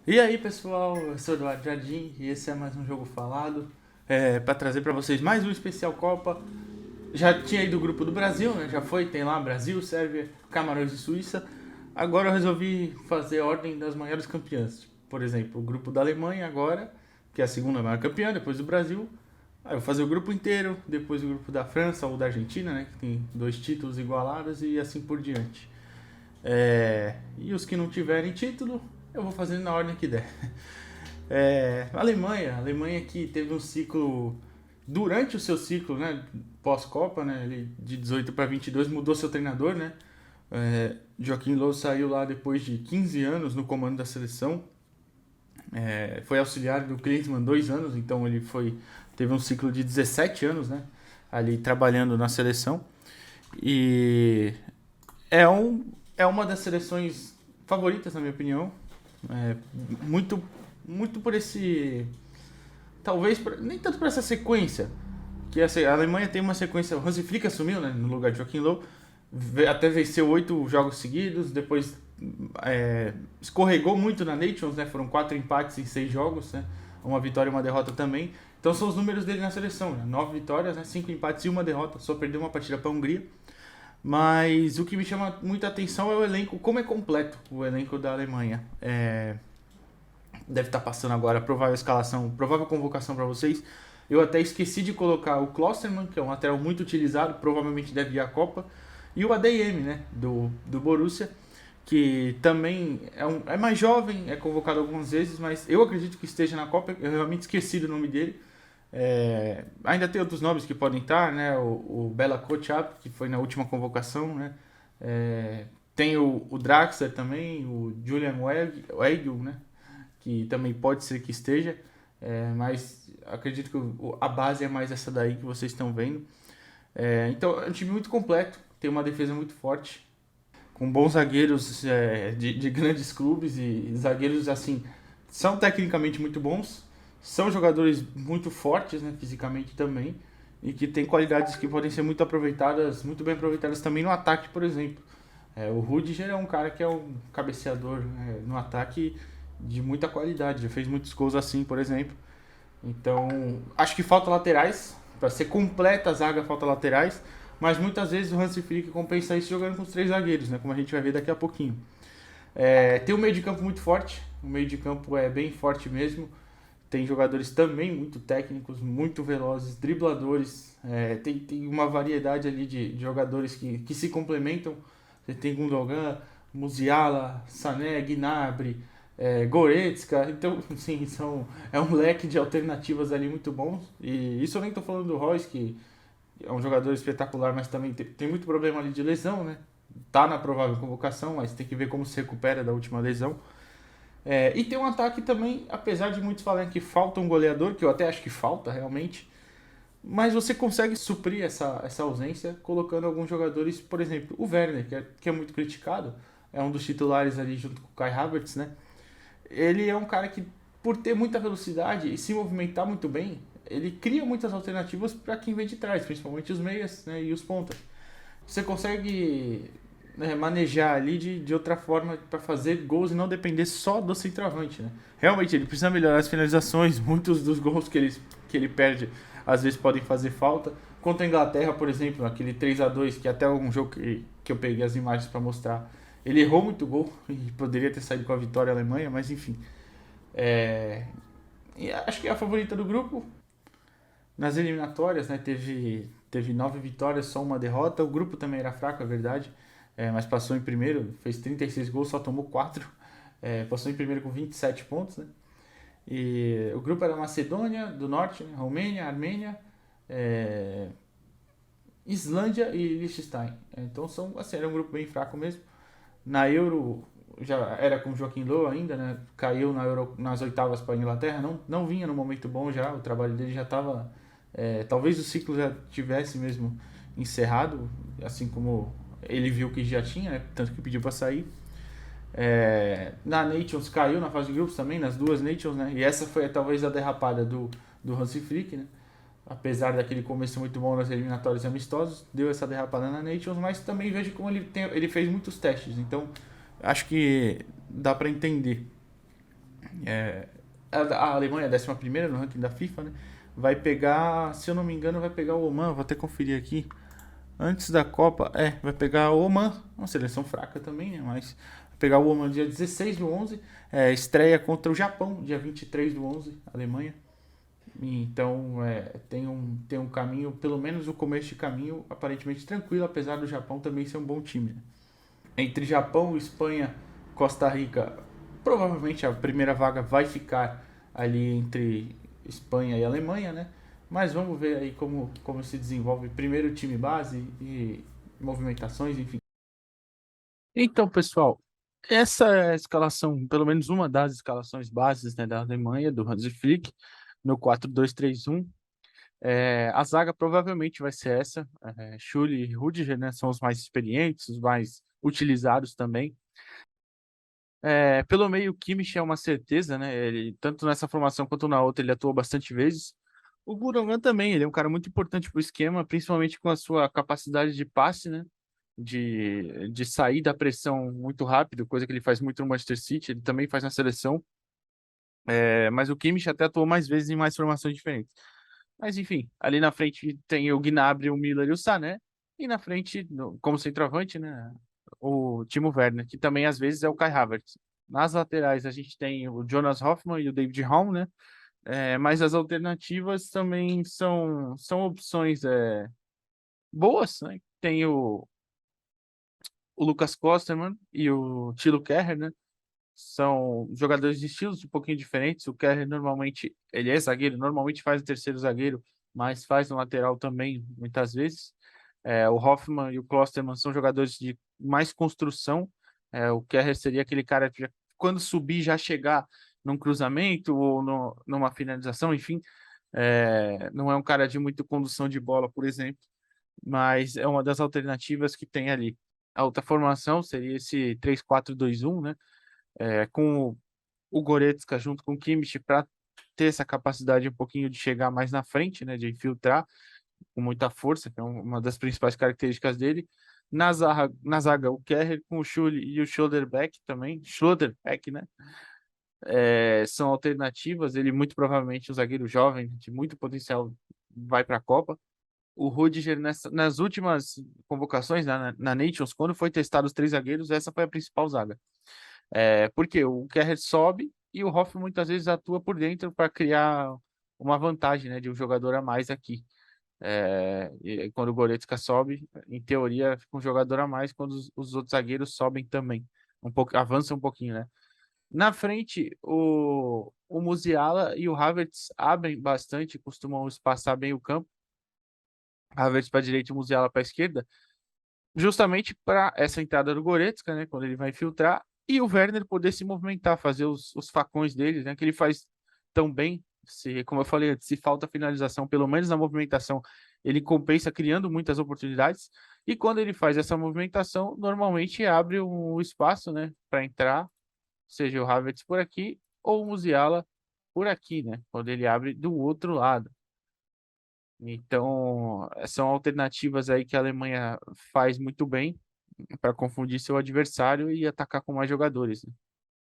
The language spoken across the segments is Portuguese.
E aí pessoal, eu sou o Eduardo Jardim e esse é mais um Jogo Falado para trazer para vocês mais um especial Copa. Já tinha ido o grupo do Brasil, né? Já foi, tem lá Brasil, Sérvia, Camarões e Suíça. Agora eu resolvi fazer a ordem das maiores campeãs. Por exemplo, o grupo da Alemanha agora, que é a segunda maior campeã, depois do Brasil. Aí eu vou fazer o grupo inteiro, depois o grupo da França ou da Argentina, né? Que tem 2 títulos igualados e assim por diante. E os que não tiverem título, eu vou fazendo na ordem que der. A Alemanha que teve um ciclo, durante o seu ciclo, né, pós-Copa, né, ele de 18 para 22 mudou seu treinador, né, Joachim Löw saiu lá depois de 15 anos no comando da seleção, foi auxiliar do Klinsmann 2 anos, então teve um ciclo de 17 anos, né, ali trabalhando na seleção, e é, um, é uma das seleções favoritas, na minha opinião, é, muito, muito por esse. Talvez, nem tanto por essa sequência. Que a Alemanha tem uma sequência. O Hansi Flick assumiu, né, no lugar de Joachim Löw. Até venceu 8 jogos seguidos. Depois escorregou muito na Nations, né? Foram 4 empates em 6 jogos, né? Uma vitória e uma derrota também. Então são os números dele na seleção, né? 9 vitórias, né? 5 empates e uma derrota. Só perdeu uma partida para a Hungria. Mas o que me chama muita atenção é o elenco, como é completo o elenco da Alemanha. Deve estar passando agora a provável escalação, provável convocação para vocês. Eu até esqueci de colocar o Klostermann, que é um lateral muito utilizado, provavelmente deve ir à Copa, e o ADM, né, do Borussia, que também é mais jovem, é convocado algumas vezes, mas eu acredito que esteja na Copa. Eu realmente esqueci do nome dele. Ainda tem outros nomes que podem estar, né? O Bela Kotchap, que foi na última convocação, né? Tem o Draxler também, o Julian Weigl, né? Que também pode ser que esteja, mas acredito que a base é mais essa daí que vocês estão vendo. Então é um time muito completo, tem uma defesa muito forte, com bons zagueiros de grandes clubes e zagueiros assim, são tecnicamente muito bons, são jogadores muito fortes, né, fisicamente também, e que têm qualidades que podem ser muito bem aproveitadas também no ataque, por exemplo. O Rudiger é um cara que é um cabeceador, no ataque de muita qualidade, já fez muitos gols assim, por exemplo. Então, acho que falta laterais, para ser completa a zaga falta laterais, mas muitas vezes o Hansi Flick compensa isso jogando com os 3 zagueiros, né, como a gente vai ver daqui a pouquinho. Tem um meio de campo muito forte, o meio de campo é bem forte mesmo, tem jogadores também muito técnicos, muito velozes, dribladores, tem uma variedade ali de jogadores que se complementam. Você tem Gundogan, Musiala, Sané, Gnabry, Goretzka, então sim, é um leque de alternativas ali muito bons. E isso eu nem estou falando do Royce, que é um jogador espetacular, mas também tem muito problema ali de lesão, né? Tá na provável convocação, mas tem que ver como se recupera da última lesão. E tem um ataque também, apesar de muitos falarem que falta um goleador, que eu até acho que falta realmente, mas você consegue suprir essa ausência colocando alguns jogadores, por exemplo, o Werner, que é muito criticado, é um dos titulares ali junto com o Kai Havertz, né? Ele é um cara que, por ter muita velocidade e se movimentar muito bem, ele cria muitas alternativas para quem vem de trás, principalmente os meias, né, e os pontas. Você consegue, né, manejar ali de outra forma para fazer gols e não depender só do centroavante, né? Realmente ele precisa melhorar as finalizações, muitos dos gols que ele perde às vezes podem fazer falta. Contra a Inglaterra, por exemplo, aquele 3-2 que até um jogo que eu peguei as imagens para mostrar, ele errou muito gol e poderia ter saído com a vitória a Alemanha, mas enfim. E acho que é a favorita do grupo. Nas eliminatórias, né, teve 9 vitórias, só uma derrota. O grupo também era fraco, é verdade, mas passou em primeiro, fez 36 gols, só tomou 4. Passou em primeiro com 27 pontos, né? E o grupo era Macedônia do Norte, né, Romênia, Armênia, é, Islândia e Liechtenstein. Então era um grupo bem fraco mesmo. Na Euro já era com o Joaquim Low ainda, né? Caiu na Euro, nas oitavas para a Inglaterra, não vinha no momento bom já, o trabalho dele já estava. Talvez o ciclo já tivesse mesmo encerrado, assim como ele viu que já tinha, né? Tanto que pediu para sair. Na Nations caiu na fase de grupos também, nas 2 Nations, né? E essa foi talvez a derrapada do Hansi Flick, né? Apesar daquele começo muito bom nas eliminatórias amistosos, deu essa derrapada na Nations, mas também vejo como ele fez muitos testes, então acho que dá para entender. É, a Alemanha é a 11ª no ranking da FIFA, né? Vai pegar, se eu não me engano, vai pegar o Oman, vou até conferir aqui. Antes da Copa, vai pegar o Oman, uma seleção fraca também, né? Mas vai pegar o Oman dia 16 do 11, estreia contra o Japão, dia 23 do 11, Alemanha. Então, tem um caminho, pelo menos o começo de caminho, aparentemente tranquilo, apesar do Japão também ser um bom time, né? Entre Japão, Espanha, Costa Rica, provavelmente a primeira vaga vai ficar ali entre Espanha e Alemanha, né? Mas vamos ver aí como se desenvolve primeiro o time base e movimentações, enfim. Então, pessoal, essa é a escalação, pelo menos uma das escalações bases, né, da Alemanha, do Hansi Flick, no 4-2-3-1. A zaga provavelmente vai ser essa. Schürrle e Rudiger, né, são os mais experientes, os mais utilizados também. Pelo meio, o Kimmich é uma certeza, né? Ele, tanto nessa formação quanto na outra, ele atuou bastante vezes. O Gundogan também, ele é um cara muito importante para o esquema, principalmente com a sua capacidade de passe, né? De sair da pressão muito rápido, coisa que ele faz muito no Manchester City, ele também faz na seleção. Mas o Kimmich até atuou mais vezes em mais formações diferentes. Mas enfim, ali na frente tem o Gnabry, o Miller e o Sané. E na frente, como centroavante, né? O Timo Werner, que também às vezes é o Kai Havertz. Nas laterais a gente tem o Jonas Hoffmann e o David Raum, né? Mas as alternativas também são opções boas, né? Tem o Lucas Klostermann e o Thilo Kehrer, né? São jogadores de estilos um pouquinho diferentes. O Kehrer normalmente, ele é zagueiro, normalmente faz o terceiro zagueiro, mas faz no lateral também, muitas vezes. O Hoffmann e o Klostermann são jogadores de mais construção. O Kehrer seria aquele cara que, quando subir, já chegar num cruzamento ou numa finalização, enfim. Não é um cara de muita condução de bola, por exemplo, mas é uma das alternativas que tem ali. A outra formação seria esse 3-4-2-1, né? Com o Goretzka junto com o Kimmich para ter essa capacidade um pouquinho de chegar mais na frente, né, de infiltrar com muita força, que é uma das principais características dele. Na zaga, o Kehrer com o Schürrle e o Schlotterbeck também, Schlotterbeck, né? São alternativas. Ele muito provavelmente um zagueiro jovem de muito potencial vai para a Copa. O Rudiger nas últimas convocações na Nations, quando foi testado os três zagueiros, essa foi a principal zaga. Porque o Kehrer sobe e o Hoffmann muitas vezes atua por dentro para criar uma vantagem, né, de um jogador a mais aqui. E quando o Goretzka sobe, em teoria, fica um jogador a mais quando os outros zagueiros sobem também. Avança um pouquinho, né? Na frente, o Musiala e o Havertz abrem bastante, costumam espaçar bem o campo. Havertz para a direita e o Musiala para a esquerda, justamente para essa entrada do Goretzka, né, quando ele vai filtrar, e o Werner poder se movimentar, fazer os facões dele, né, que ele faz tão bem. Como eu falei antes, se falta finalização, pelo menos na movimentação, ele compensa criando muitas oportunidades. E quando ele faz essa movimentação, normalmente abre um espaço, né, para entrar, seja o Havertz por aqui ou o Musiala por aqui, né, quando ele abre do outro lado. Então, são alternativas aí que a Alemanha faz muito bem para confundir seu adversário e atacar com mais jogadores, né?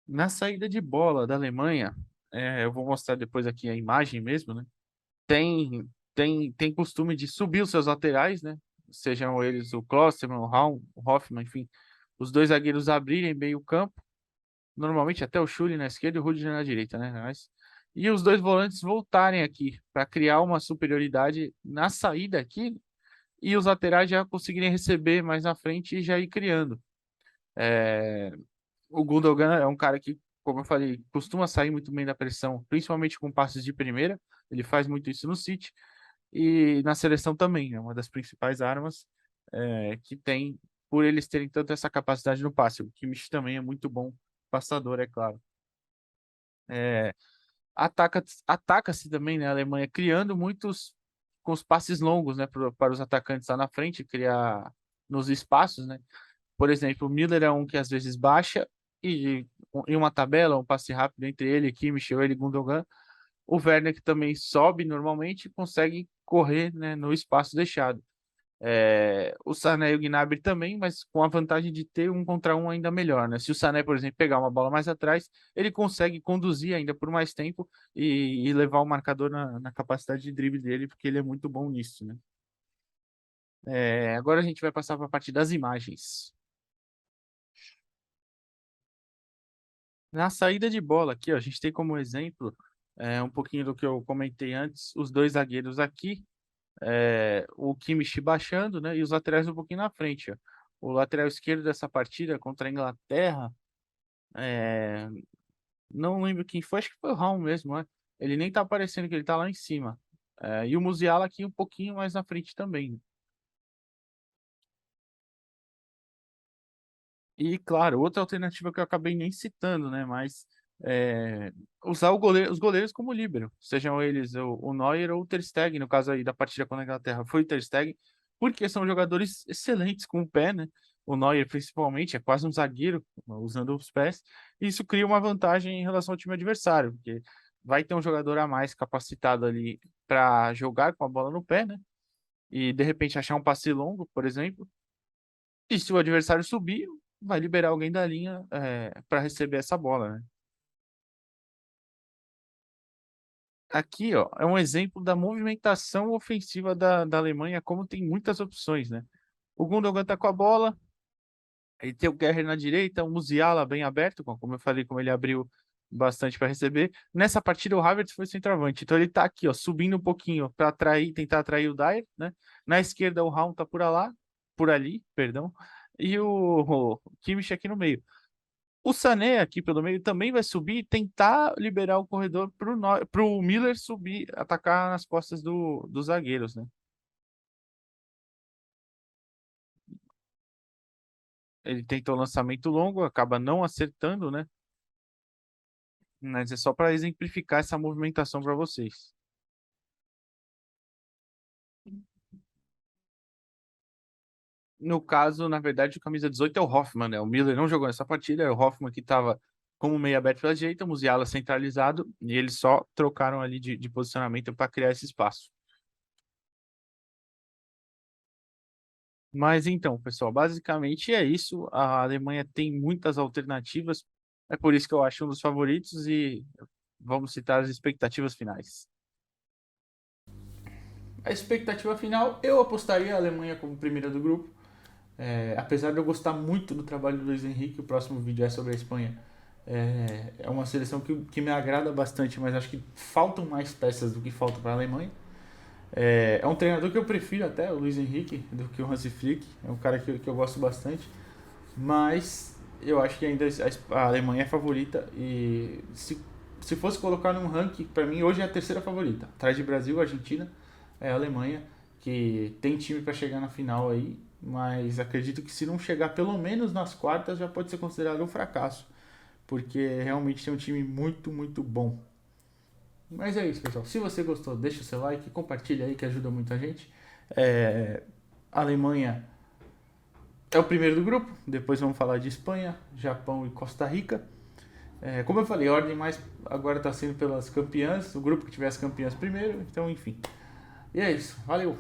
Na saída de bola da Alemanha, eu vou mostrar depois aqui a imagem mesmo, né? Tem costume de subir os seus laterais, né? Sejam eles o Klostermann, o Raum, o Hoffmann, enfim, os dois zagueiros abrirem bem o campo, normalmente até o Schürrle na esquerda e o Rudiger na direita, né? E os dois volantes voltarem aqui para criar uma superioridade na saída aqui e os laterais já conseguirem receber mais na frente e já ir criando. É, O Gundogan é um cara que, como eu falei, costuma sair muito bem da pressão, principalmente com passes de primeira. Ele faz muito isso no City e na seleção também. É uma das principais armas que tem por eles terem tanto essa capacidade no passe. O Kimmich também é muito bom passador, é claro. É, ataca-se também, né, a Alemanha, criando muitos com os passes longos, né, para os atacantes lá na frente, criar nos espaços, né? Por exemplo, o Miller é um que às vezes baixa e em uma tabela, um passe rápido entre ele, Kimmich, ou ele, Gundogan, o Werner que também sobe normalmente consegue correr, né, no espaço deixado. O Sané e o Gnabry também, mas com a vantagem de ter um contra um ainda melhor, né? Se o Sané, por exemplo, pegar uma bola mais atrás, ele consegue conduzir ainda por mais tempo e levar o marcador na capacidade de drible dele, porque ele é muito bom nisso, né? Agora a gente vai passar para a parte das imagens. Na saída de bola aqui, ó, a gente tem como exemplo um pouquinho do que eu comentei antes, os dois zagueiros aqui, o Kimmich baixando, né, e os laterais um pouquinho na frente, ó. O lateral esquerdo dessa partida contra a Inglaterra, é, não lembro quem foi, acho que foi o Raul mesmo, né? Ele nem tá aparecendo que ele tá lá em cima. E o Musiala aqui um pouquinho mais na frente também. E, claro, outra alternativa que eu acabei nem citando, né? Mas usar os goleiros como líbero, sejam eles o Neuer ou o Ter Stegen, no caso aí da partida contra a Inglaterra, foi o Ter Stegen, porque são jogadores excelentes com o pé, né? O Neuer, principalmente, é quase um zagueiro, usando os pés. E isso cria uma vantagem em relação ao time adversário, porque vai ter um jogador a mais capacitado ali para jogar com a bola no pé, né? E de repente achar um passe longo, por exemplo. E se o adversário subir, vai liberar alguém da linha para receber essa bola, né? Aqui, ó, é um exemplo da movimentação ofensiva da Alemanha, como tem muitas opções, né? O Gundogan tá com a bola, aí tem o Guerreiro na direita, o Musiala bem aberto, como eu falei, como ele abriu bastante para receber. Nessa partida, o Havertz foi centroavante, então ele tá aqui, ó, subindo um pouquinho para atrair, tentar atrair o Dyer, né? Na esquerda, o Raul tá por ali, perdão, e o Kimmich aqui no meio. O Sané aqui pelo meio também vai subir e tentar liberar o corredor pro Miller subir, atacar nas costas dos zagueiros, né? Ele tenta o lançamento longo, acaba não acertando, né? Mas é só para exemplificar essa movimentação para vocês. No caso, na verdade, o camisa 18 é o Hoffman, né? O Miller não jogou nessa partida, é o Hoffman que estava como meio aberto pela direita, o Musiala centralizado, e eles só trocaram ali de posicionamento para criar esse espaço. Mas então, pessoal, basicamente é isso. A Alemanha tem muitas alternativas, é por isso que eu acho um dos favoritos e vamos citar as expectativas finais. A expectativa final, eu apostaria a Alemanha como primeira do grupo. Apesar de eu gostar muito do trabalho do Luiz Henrique, o próximo vídeo é sobre a Espanha. É uma seleção que me agrada bastante, mas acho que faltam mais peças do que faltam para a Alemanha. É um treinador que eu prefiro até, o Luiz Henrique, do que o Hansi Flick. É um cara que eu gosto bastante. Mas eu acho que ainda a Alemanha é favorita. E se fosse colocar num ranking, para mim hoje é a terceira favorita. Atrás de Brasil, Argentina, é a Alemanha, que tem time para chegar na final aí. Mas acredito que se não chegar pelo menos nas quartas, já pode ser considerado um fracasso. Porque realmente tem um time muito, muito bom. Mas é isso, pessoal. Se você gostou, deixa o seu like, compartilha aí que ajuda muito a gente. A Alemanha é o primeiro do grupo. Depois vamos falar de Espanha, Japão e Costa Rica. Como eu falei, a ordem mais agora está sendo pelas campeãs. O grupo que tiver as campeãs primeiro. Então, enfim. E é isso. Valeu!